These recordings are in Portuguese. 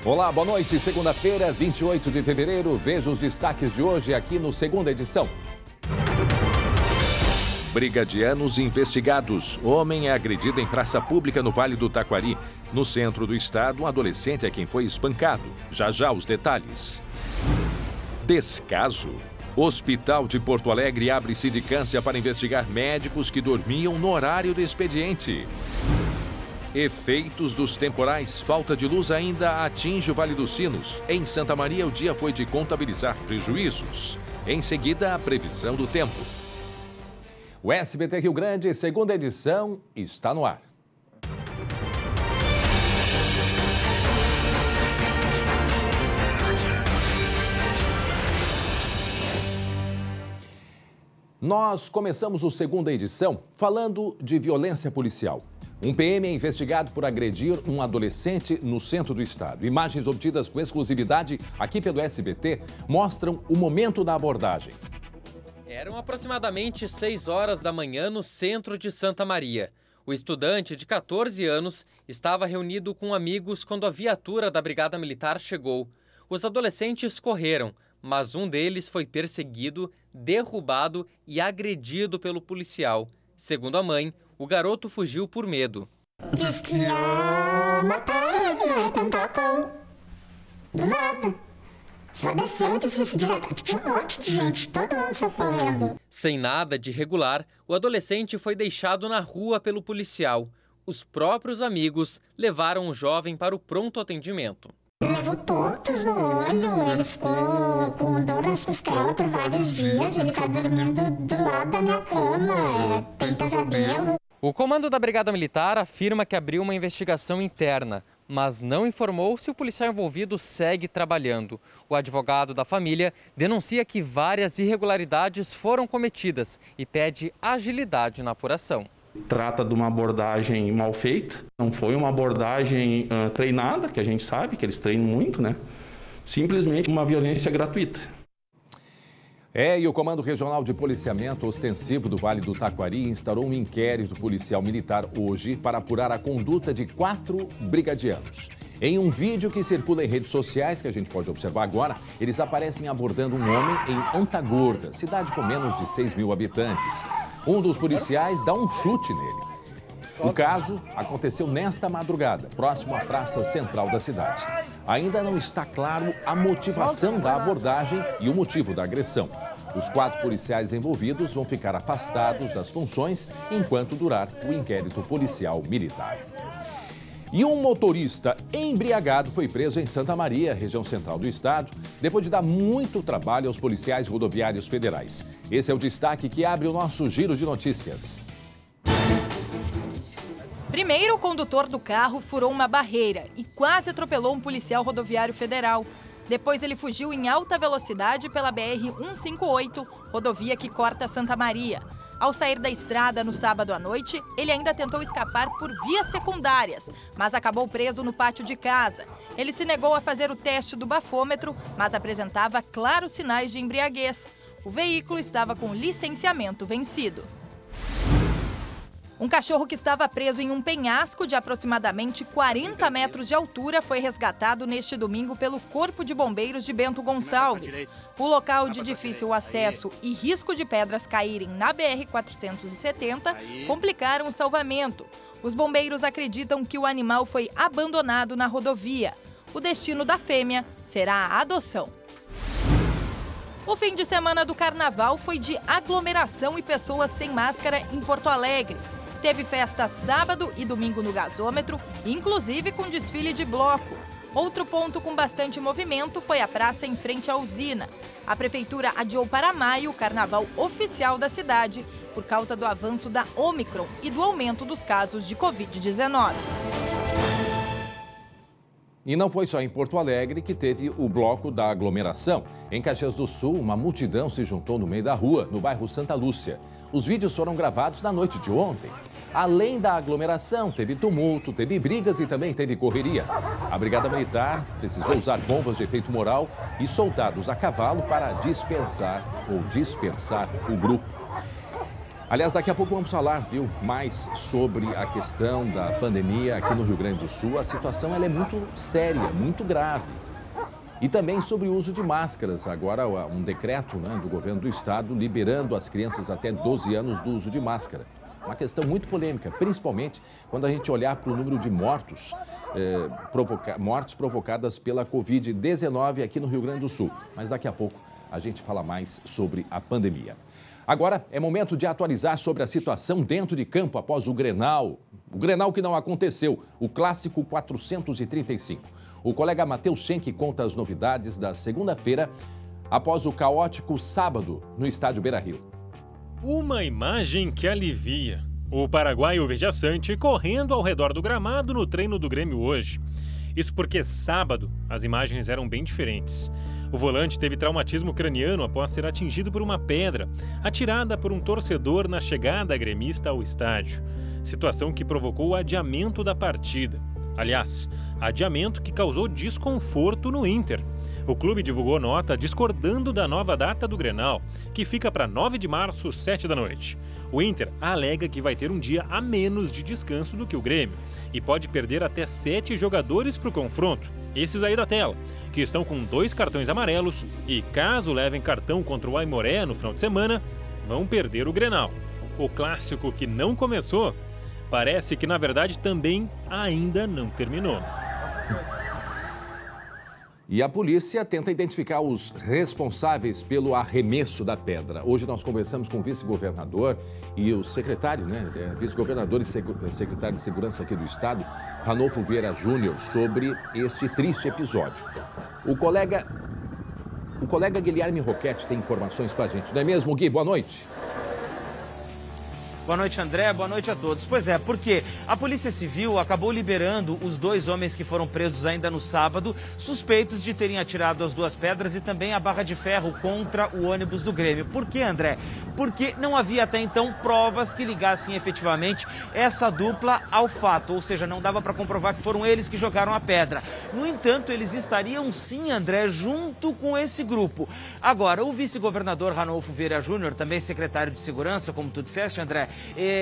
Olá, boa noite. Segunda-feira, 28 de fevereiro. Veja os destaques de hoje aqui no Segunda Edição. Brigadianos investigados. Homem é agredido em praça pública no Vale do Taquari. No centro do estado, um adolescente é quem foi espancado. Já já os detalhes. Descaso. Hospital de Porto Alegre abre sindicância para investigar médicos que dormiam no horário do expediente. Efeitos dos temporais. Falta de luz ainda atinge o Vale dos Sinos. Em Santa Maria, o dia foi de contabilizar prejuízos. Em seguida, a previsão do tempo. O SBT Rio Grande, Segunda Edição, está no ar. Nós começamos o Segunda Edição falando de violência policial. Um PM é investigado por agredir um adolescente no centro do estado. Imagens obtidas com exclusividade aqui pelo SBT mostram o momento da abordagem. Eram aproximadamente 6 horas da manhã no centro de Santa Maria. O estudante, de 14 anos, estava reunido com amigos quando a viatura da Brigada Militar chegou. Os adolescentes correram, mas um deles foi perseguido, derrubado e agredido pelo policial. Segundo a mãe, o garoto fugiu por medo. Diz que ia matar ele, ia arrebentar pão. Do nada. Só desceu e disse direto, porque tinha um monte de gente, todo mundo saiu correndo. Sem nada de irregular, o adolescente foi deixado na rua pelo policial. Os próprios amigos levaram o jovem para o pronto atendimento. Levou pontos no olho, ele ficou com dor nas costelas por vários dias, ele tá dormindo do lado da minha cama, tem pesadelo. O comando da Brigada Militar afirma que abriu uma investigação interna, mas não informou se o policial envolvido segue trabalhando. O advogado da família denuncia que várias irregularidades foram cometidas e pede agilidade na apuração. Trata de uma abordagem mal feita, não foi uma abordagem treinada, que a gente sabe que eles treinam muito, né? Simplesmente uma violência gratuita. E o Comando Regional de Policiamento Ostensivo do Vale do Taquari instaurou um inquérito policial militar hoje para apurar a conduta de 4 brigadianos. Em um vídeo que circula em redes sociais, que a gente pode observar agora, eles aparecem abordando um homem em Antagorda, cidade com menos de 6 mil habitantes. Um dos policiais dá um chute nele. O caso aconteceu nesta madrugada, próximo à praça central da cidade. Ainda não está claro a motivação da abordagem e o motivo da agressão. Os 4 policiais envolvidos vão ficar afastados das funções enquanto durar o inquérito policial militar. E um motorista embriagado foi preso em Santa Maria, região central do estado, depois de dar muito trabalho aos policiais rodoviários federais. Esse é o destaque que abre o nosso giro de notícias. Primeiro, o condutor do carro furou uma barreira e quase atropelou um policial rodoviário federal. Depois, ele fugiu em alta velocidade pela BR-158, rodovia que corta Santa Maria. Ao sair da estrada no sábado à noite, ele ainda tentou escapar por vias secundárias, mas acabou preso no pátio de casa. Ele se negou a fazer o teste do bafômetro, mas apresentava claros sinais de embriaguez. O veículo estava com licenciamento vencido. Um cachorro que estava preso em um penhasco de aproximadamente 40 metros de altura foi resgatado neste domingo pelo Corpo de Bombeiros de Bento Gonçalves. O local de difícil acesso e risco de pedras caírem na BR-470 complicaram o salvamento. Os bombeiros acreditam que o animal foi abandonado na rodovia. O destino da fêmea será a adoção. O fim de semana do carnaval foi de aglomeração e pessoas sem máscara em Porto Alegre. Teve festa sábado e domingo no gasômetro, inclusive com desfile de bloco. Outro ponto com bastante movimento foi a praça em frente à usina. A prefeitura adiou para maio o carnaval oficial da cidade por causa do avanço da Ômicron e do aumento dos casos de Covid-19. E não foi só em Porto Alegre que teve o bloco da aglomeração. Em Caxias do Sul, uma multidão se juntou no meio da rua, no bairro Santa Lúcia. Os vídeos foram gravados na noite de ontem. Além da aglomeração, teve tumulto, teve brigas e também teve correria. A Brigada Militar precisou usar bombas de efeito moral e soldados a cavalo para dispersar o grupo. Aliás, daqui a pouco vamos falar, mais sobre a questão da pandemia aqui no Rio Grande do Sul. A situação ela é muito séria, muito grave. E também sobre o uso de máscaras. Agora, um decreto do governo do estado liberando as crianças até 12 anos do uso de máscara. Uma questão muito polêmica, principalmente quando a gente olhar para o número de mortes provocadas pela Covid-19 aqui no Rio Grande do Sul. Mas daqui a pouco a gente fala mais sobre a pandemia. Agora é momento de atualizar sobre a situação dentro de campo após o Grenal. O Grenal que não aconteceu, o clássico 435. O colega Matheus Schenck conta as novidades da segunda-feira após o caótico sábado no estádio Beira-Rio. Uma imagem que alivia. O paraguaio Vijaçante correndo ao redor do gramado no treino do Grêmio hoje. Isso porque sábado as imagens eram bem diferentes. O volante teve traumatismo craniano após ser atingido por uma pedra, atirada por um torcedor na chegada gremista ao estádio. Situação que provocou o adiamento da partida. Aliás, adiamento que causou desconforto no Inter. O clube divulgou nota discordando da nova data do Grenal, que fica para 9 de março, 7 da noite. O Inter alega que vai ter um dia a menos de descanso do que o Grêmio e pode perder até 7 jogadores para o confronto. Esses aí da tela, que estão com 2 cartões amarelos e, caso levem cartão contra o Aimoré no final de semana, vão perder o Grenal. O clássico que não começou, parece que na verdade também ainda não terminou. E a polícia tenta identificar os responsáveis pelo arremesso da pedra. Hoje nós conversamos com o vice-governador e o secretário, vice-governador e secretário de Segurança aqui do Estado, Ranolfo Vieira Júnior, sobre este triste episódio. O colega Guilherme Roquette tem informações pra gente, não é mesmo, Gui? Boa noite. Boa noite, André. Boa noite a todos. Pois é, porque a Polícia Civil acabou liberando os 2 homens que foram presos ainda no sábado, suspeitos de terem atirado as 2 pedras e também a barra de ferro contra o ônibus do Grêmio. Por quê, André? Porque não havia até então provas que ligassem efetivamente essa dupla ao fato, ou seja, não dava para comprovar que foram eles que jogaram a pedra. No entanto, eles estariam sim, André, junto com esse grupo. Agora, o vice-governador Ranolfo Vieira Júnior, também secretário de Segurança, como tu disseste, André,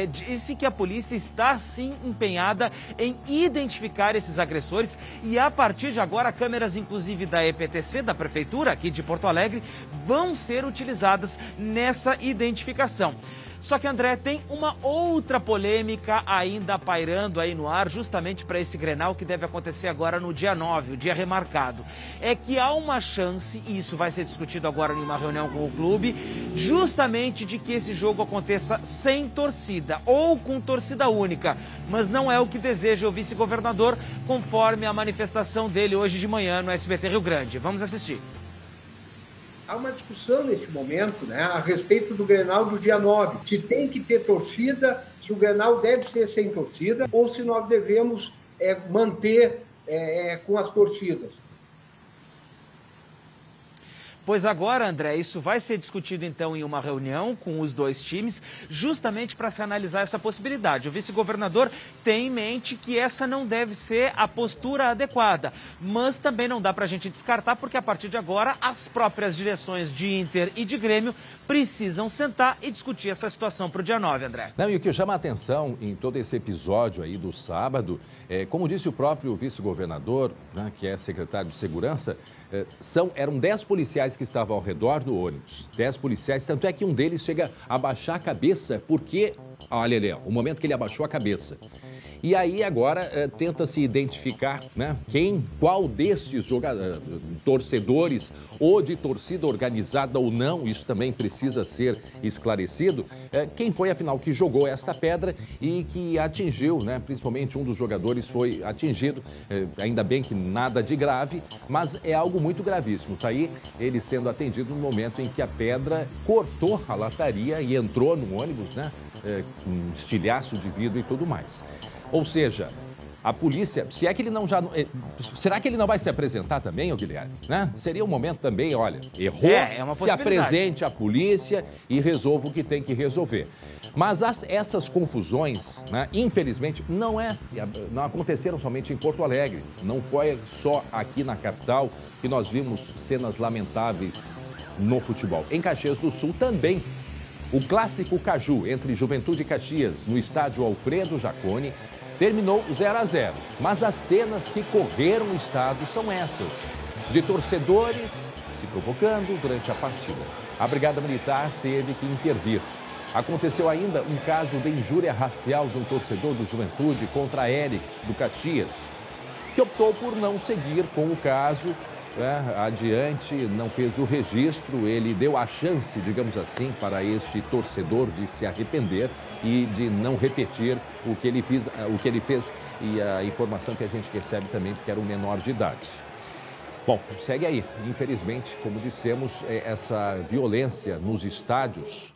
disse que a polícia está sim empenhada em identificar esses agressores e a partir de agora câmeras inclusive da EPTC, da Prefeitura aqui de Porto Alegre, vão ser utilizadas nessa identificação. Só que, André, tem uma outra polêmica ainda pairando aí no ar, justamente para esse Grenal que deve acontecer agora no dia 9, o dia remarcado. É que há uma chance, e isso vai ser discutido agora em uma reunião com o clube, justamente de que esse jogo aconteça sem torcida ou com torcida única. Mas não é o que deseja o vice-governador, conforme a manifestação dele hoje de manhã no SBT Rio Grande. Vamos assistir. Há uma discussão neste momento, a respeito do Grenal do dia 9. Se tem que ter torcida, se o Grenal deve ser sem torcida, ou se nós devemos manter com as torcidas. Pois agora, André, isso vai ser discutido então em uma reunião com os 2 times, justamente para se analisar essa possibilidade. O vice-governador tem em mente que essa não deve ser a postura adequada, mas também não dá para a gente descartar, porque a partir de agora as próprias direções de Inter e de Grêmio precisam sentar e discutir essa situação para o dia 9, André. Não, e o que chama a atenção em todo esse episódio aí do sábado, como disse o próprio vice-governador, que é secretário de Segurança, eram 10 policiais que estavam ao redor do ônibus, 10 policiais, tanto é que um deles chega a abaixar a cabeça, porque, olha ali, o momento que ele abaixou a cabeça. E aí agora tenta-se identificar qual destes torcedores ou de torcida organizada ou não, isso também precisa ser esclarecido, quem foi afinal que jogou essa pedra e que atingiu, principalmente um dos jogadores foi atingido, ainda bem que nada de grave, mas é algo muito gravíssimo. Está aí ele sendo atendido no momento em que a pedra cortou a lataria e entrou no ônibus, com estilhaço de vidro e tudo mais. Ou seja, a polícia, se é que ele não já... será que ele não vai se apresentar também, Guilherme? Seria um momento também, olha, errou, se apresente à polícia e resolva o que tem que resolver. Mas essas confusões, infelizmente, não aconteceram somente em Porto Alegre. Não foi só aqui na capital que nós vimos cenas lamentáveis no futebol. Em Caxias do Sul também. O clássico Caju entre Juventude e Caxias, no estádio Alfredo Jaconi, terminou 0-0. Mas as cenas que correram o estado são essas, de torcedores se provocando durante a partida. A Brigada Militar teve que intervir. Aconteceu ainda um caso de injúria racial de um torcedor do Juventude contra Eric, do Caxias, que optou por não seguir com o caso adiante, não fez o registro. Ele deu a chance, digamos assim, para este torcedor de se arrepender e de não repetir o que ele fez e a informação que a gente recebe também, porque era um menor de idade. Bom, segue aí. Infelizmente, como dissemos, essa violência nos estádios,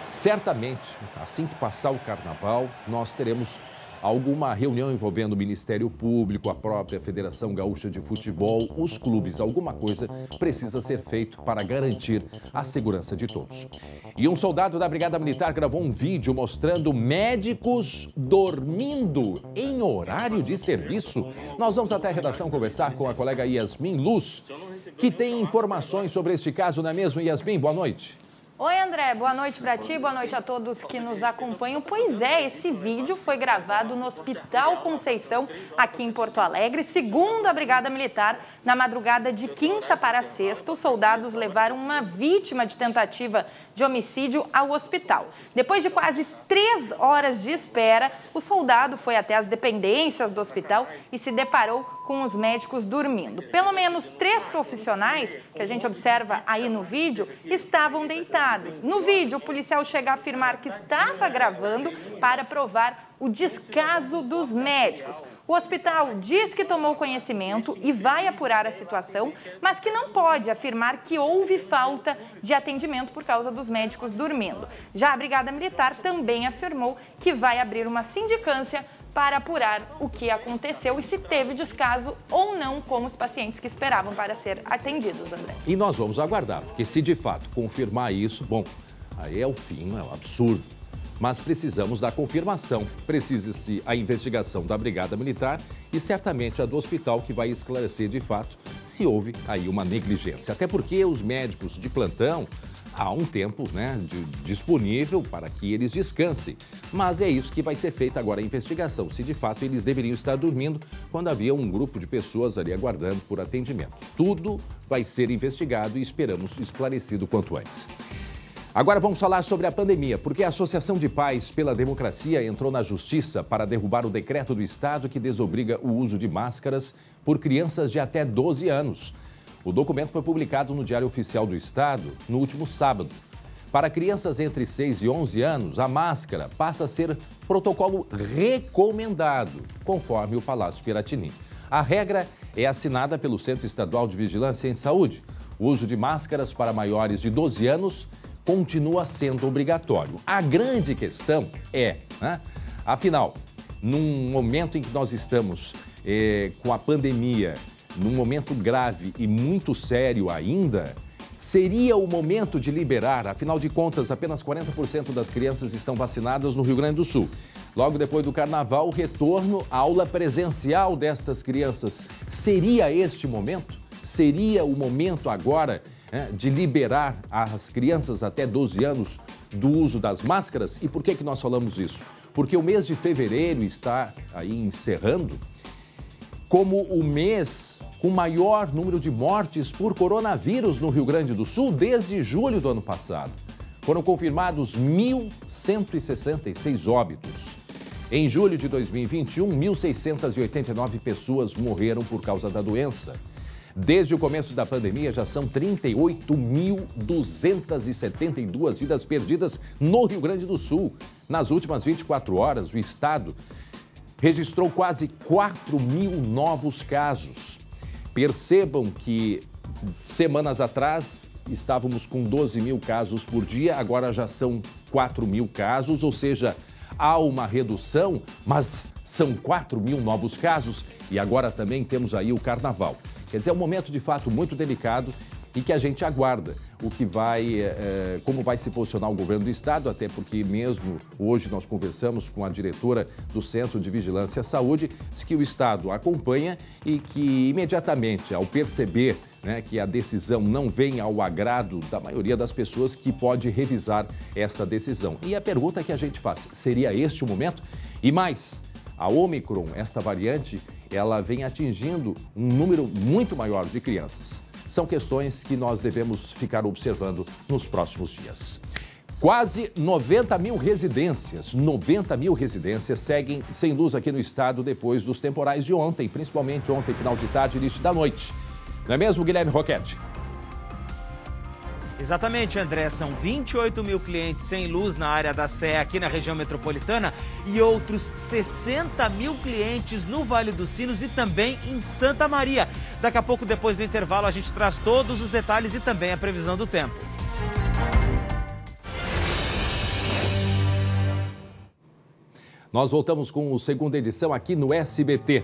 certamente, assim que passar o carnaval, nós teremos alguma reunião envolvendo o Ministério Público, a própria Federação Gaúcha de Futebol, os clubes. Alguma coisa precisa ser feito para garantir a segurança de todos. E um soldado da Brigada Militar gravou um vídeo mostrando médicos dormindo em horário de serviço. Nós vamos até a redação conversar com a colega Yasmin Luz, que tem informações sobre este caso, não é mesmo, Yasmin? Boa noite. Oi, André. Boa noite para ti, boa noite a todos que nos acompanham. Pois é, esse vídeo foi gravado no Hospital Conceição, aqui em Porto Alegre. Segundo a Brigada Militar, na madrugada de quinta para sexta, os soldados levaram uma vítima de tentativa de homicídio ao hospital. Depois de quase 3 horas de espera, o soldado foi até as dependências do hospital e se deparou com os médicos dormindo. Pelo menos 3 profissionais, que a gente observa aí no vídeo, estavam deitados. No vídeo, o policial chega a afirmar que estava gravando para provar o descaso dos médicos. O hospital diz que tomou conhecimento e vai apurar a situação, mas que não pode afirmar que houve falta de atendimento por causa dos médicos dormindo. Já a Brigada Militar também afirmou que vai abrir uma sindicância para apurar o que aconteceu e se teve descaso ou não com os pacientes que esperavam para ser atendidos, André. E nós vamos aguardar, porque se de fato confirmar isso, bom, aí é o fim, é um absurdo. Mas precisamos da confirmação, precisa-se a investigação da Brigada Militar e certamente a do hospital, que vai esclarecer de fato se houve aí uma negligência. Até porque os médicos de plantão há um tempo disponível para que eles descansem. Mas é isso que vai ser feita agora a investigação, se de fato eles deveriam estar dormindo quando havia um grupo de pessoas ali aguardando por atendimento. Tudo vai ser investigado e esperamos esclarecido quanto antes. Agora vamos falar sobre a pandemia, porque a Associação de Pais pela Democracia entrou na Justiça para derrubar o decreto do Estado que desobriga o uso de máscaras por crianças de até 12 anos. O documento foi publicado no Diário Oficial do Estado no último sábado. Para crianças entre 6 e 11 anos, a máscara passa a ser protocolo recomendado, conforme o Palácio Piratini. A regra é assinada pelo Centro Estadual de Vigilância em Saúde. O uso de máscaras para maiores de 12 anos continua sendo obrigatório. A grande questão é, afinal, num momento em que nós estamos com a pandemia, num momento grave e muito sério ainda, seria o momento de liberar, afinal de contas, apenas 40% das crianças estão vacinadas no Rio Grande do Sul. Logo depois do Carnaval, o retorno à aula presencial destas crianças. Seria este momento? Seria o momento agora de liberar as crianças até 12 anos do uso das máscaras? E por que nós falamos isso? Porque o mês de fevereiro está aí encerrando como o mês com maior número de mortes por coronavírus no Rio Grande do Sul desde julho do ano passado. Foram confirmados 1.166 óbitos. Em julho de 2021, 1.689 pessoas morreram por causa da doença. Desde o começo da pandemia, já são 38.272 vidas perdidas no Rio Grande do Sul. Nas últimas 24 horas, o estado registrou quase 4.000 novos casos. Percebam que semanas atrás estávamos com 12.000 casos por dia, agora já são 4.000 casos, ou seja, há uma redução, mas são 4.000 novos casos e agora também temos aí o Carnaval. Quer dizer, é um momento de fato muito delicado e que a gente aguarda o que como vai se posicionar o governo do estado, até porque mesmo hoje nós conversamos com a diretora do Centro de Vigilância à Saúde, diz que o estado acompanha e que imediatamente, ao perceber né, que a decisão não venha ao agrado da maioria das pessoas que pode revisar esta decisão. E a pergunta que a gente faz, seria este o momento? E mais, a Omicron, esta variante, ela vem atingindo um número muito maior de crianças. São questões que nós devemos ficar observando nos próximos dias. Quase 90 mil residências seguem sem luz aqui no estado depois dos temporais de ontem, principalmente ontem, final de tarde e início da noite. Não é mesmo, Guilherme Roquette? Exatamente, André. São 28 mil clientes sem luz na área da Sé, aqui na região metropolitana, e outros 60 mil clientes no Vale dos Sinos e também em Santa Maria. Daqui a pouco, depois do intervalo, a gente traz todos os detalhes e também a previsão do tempo. Nós voltamos com a segunda edição aqui no SBT.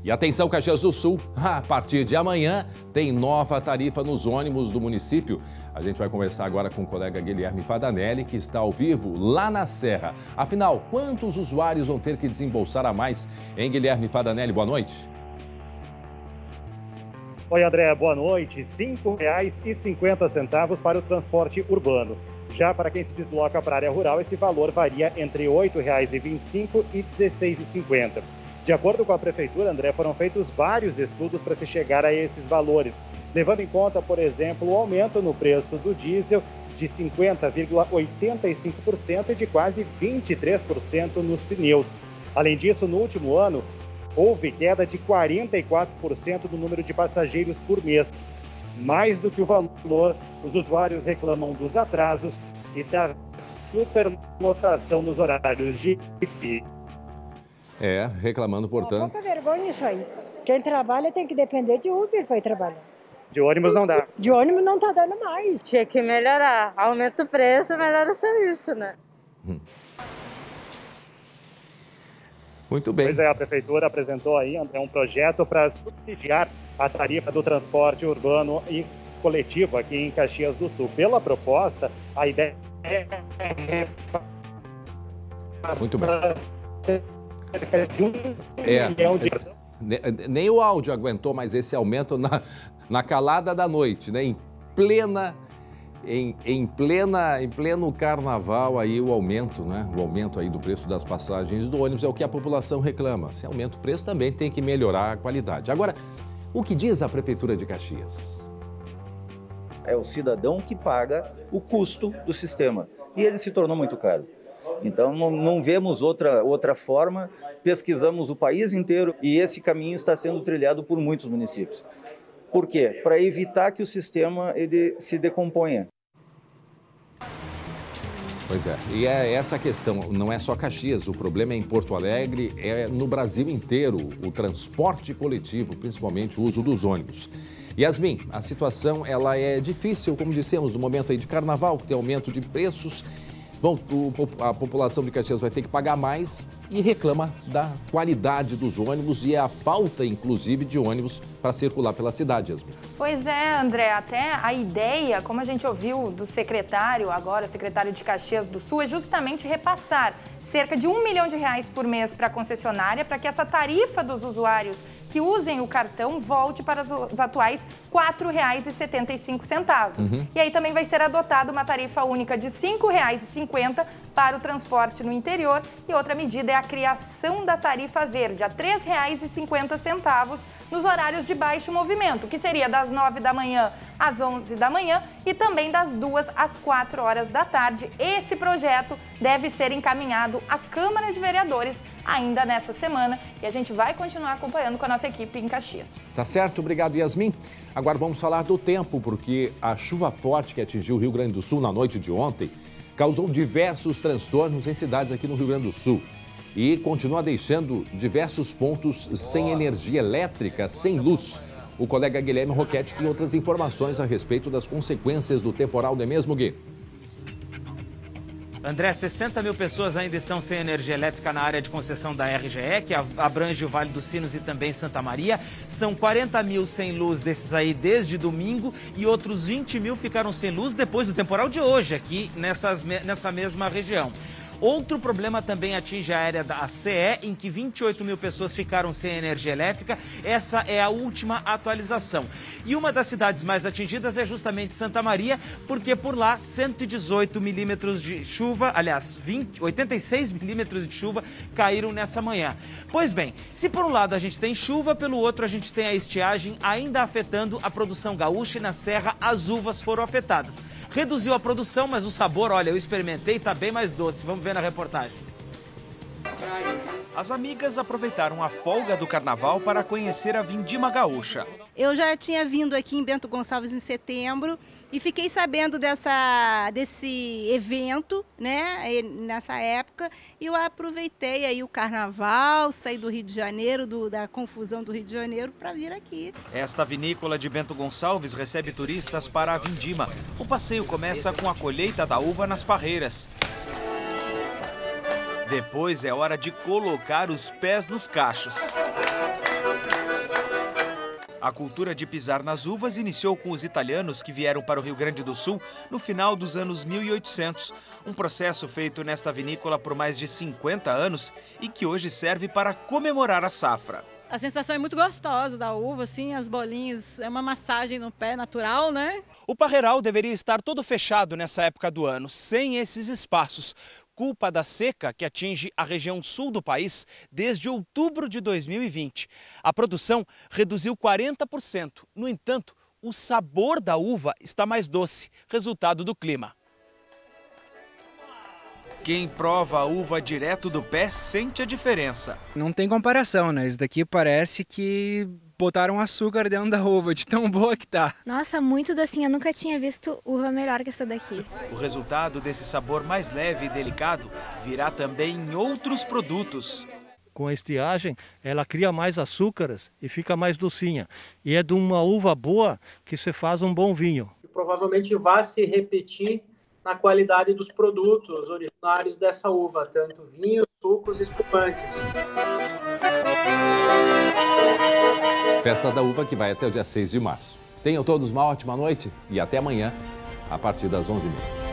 E atenção, Caxias do Sul, a partir de amanhã tem nova tarifa nos ônibus do município. A gente vai conversar agora com o colega Guilherme Fadanelli, que está ao vivo lá na Serra. Afinal, quantos usuários vão ter que desembolsar a mais? Hein, Guilherme Fadanelli, boa noite. Oi, André, boa noite. R$ 5,50 para o transporte urbano. Já para quem se desloca para a área rural, esse valor varia entre R$ 8,25 e R$ 16,50. De acordo com a Prefeitura, André, foram feitos vários estudos para se chegar a esses valores, levando em conta, por exemplo, o aumento no preço do diesel de 50,85% e de quase 23% nos pneus. Além disso, no último ano, houve queda de 44% do número de passageiros por mês. Mais do que o valor, os usuários reclamam dos atrasos e da superlotação nos horários de pico. Reclamando, portanto. Pouca vergonha isso aí. Quem trabalha tem que depender de Uber para ir trabalhar. De ônibus não dá. De ônibus não está dando mais. Tinha que melhorar. Aumenta o preço, melhora o serviço, né? Muito bem. Pois é, a Prefeitura apresentou aí, André, um projeto para subsidiar a tarifa do transporte urbano e coletivo aqui em Caxias do Sul. Pela proposta, a ideia é... Muito bem. Cerca de 1 milhão de... Nem o áudio aguentou mais esse aumento na calada da noite, né? Em pleno carnaval aí o aumento, né? O aumento aí do preço das passagens do ônibus é o que a população reclama. Se aumenta o preço, também tem que melhorar a qualidade. Agora, o que diz a Prefeitura de Caxias? É o cidadão que paga o custo do sistema e ele se tornou muito caro. Então, não vemos outra forma, pesquisamos o país inteiro e esse caminho está sendo trilhado por muitos municípios. Por quê? Para evitar que o sistema ele se decomponha. Pois é, e é essa questão, não é só Caxias, o problema é em Porto Alegre, é no Brasil inteiro, o transporte coletivo, principalmente o uso dos ônibus. Yasmin, a situação ela é difícil, como dissemos, no momento aí de carnaval, que tem aumento de preços. Bom, a população de Caxias vai ter que pagar mais e reclama da qualidade dos ônibus e a falta, inclusive, de ônibus para circular pela cidade, Yasmin. Pois é, André, até a ideia, como a gente ouviu do secretário, agora secretário de Caxias do Sul, é justamente repassar cerca de R$ 1 milhão por mês para a concessionária, para que essa tarifa dos usuários que usem o cartão volte para os atuais R$ 4,75. E aí também vai ser adotada uma tarifa única de R$ 5,50 para o transporte no interior e outra medida é a criação da tarifa verde a R$ 3,50 nos horários de baixo movimento, que seria das 9 da manhã às 11 da manhã e também das 2 às 4 horas da tarde. Esse projeto deve ser encaminhado à Câmara de Vereadores ainda nessa semana e a gente vai continuar acompanhando com a nossa equipe em Caxias. Tá certo, obrigado, Yasmin. Agora vamos falar do tempo, porque a chuva forte que atingiu o Rio Grande do Sul na noite de ontem causou diversos transtornos em cidades aqui no Rio Grande do Sul e continua deixando diversos pontos sem energia elétrica, sem luz. O colega Guilherme Roquette tem outras informações a respeito das consequências do temporal, não é mesmo, Gui? André, 60 mil pessoas ainda estão sem energia elétrica na área de concessão da RGE, que abrange o Vale dos Sinos e também Santa Maria. São 40 mil sem luz desses aí desde domingo e outros 20 mil ficaram sem luz depois do temporal de hoje aqui nessa mesma região. Outro problema também atinge a área da CE, em que 28 mil pessoas ficaram sem energia elétrica. Essa é a última atualização. E uma das cidades mais atingidas é justamente Santa Maria, porque por lá 118 milímetros de chuva, aliás, 86 milímetros de chuva caíram nessa manhã. Pois bem, se por um lado a gente tem chuva, pelo outro a gente tem a estiagem ainda afetando a produção gaúcha, e na Serra as uvas foram afetadas. Reduziu a produção, mas o sabor, olha, eu experimentei, tá bem mais doce. Vamos ver na reportagem. As amigas aproveitaram a folga do carnaval para conhecer a Vindima Gaúcha. Eu já tinha vindo aqui em Bento Gonçalves em setembro e fiquei sabendo desse evento, né, nessa época, e eu aproveitei aí o carnaval, saí do Rio de Janeiro, da confusão do Rio de Janeiro, para vir aqui. Esta vinícola de Bento Gonçalves recebe turistas para a Vindima. O passeio começa com a colheita da uva nas parreiras. Depois é hora de colocar os pés nos cachos. A cultura de pisar nas uvas iniciou com os italianos que vieram para o Rio Grande do Sul no final dos anos 1800. Um processo feito nesta vinícola por mais de 50 anos e que hoje serve para comemorar a safra. A sensação é muito gostosa da uva, assim, as bolinhas, é uma massagem no pé natural, né? O parreiral deveria estar todo fechado nessa época do ano, sem esses espaços. Culpa da seca que atinge a região sul do país desde outubro de 2020. A produção reduziu 40%. No entanto, o sabor da uva está mais doce, resultado do clima. Quem prova a uva direto do pé sente a diferença. Não tem comparação, né? Isso daqui parece que botaram açúcar dentro da uva, de tão boa que tá. Nossa, muito docinha. Eu nunca tinha visto uva melhor que essa daqui. O resultado desse sabor mais leve e delicado virá também em outros produtos. Com a estiagem, ela cria mais açúcares e fica mais docinha. E é de uma uva boa que se faz um bom vinho. Provavelmente vai se repetir na qualidade dos produtos originários dessa uva, tanto vinhos, sucos e espumantes. Festa da Uva que vai até o dia 6 de março. Tenham todos uma ótima noite e até amanhã, a partir das 11h30.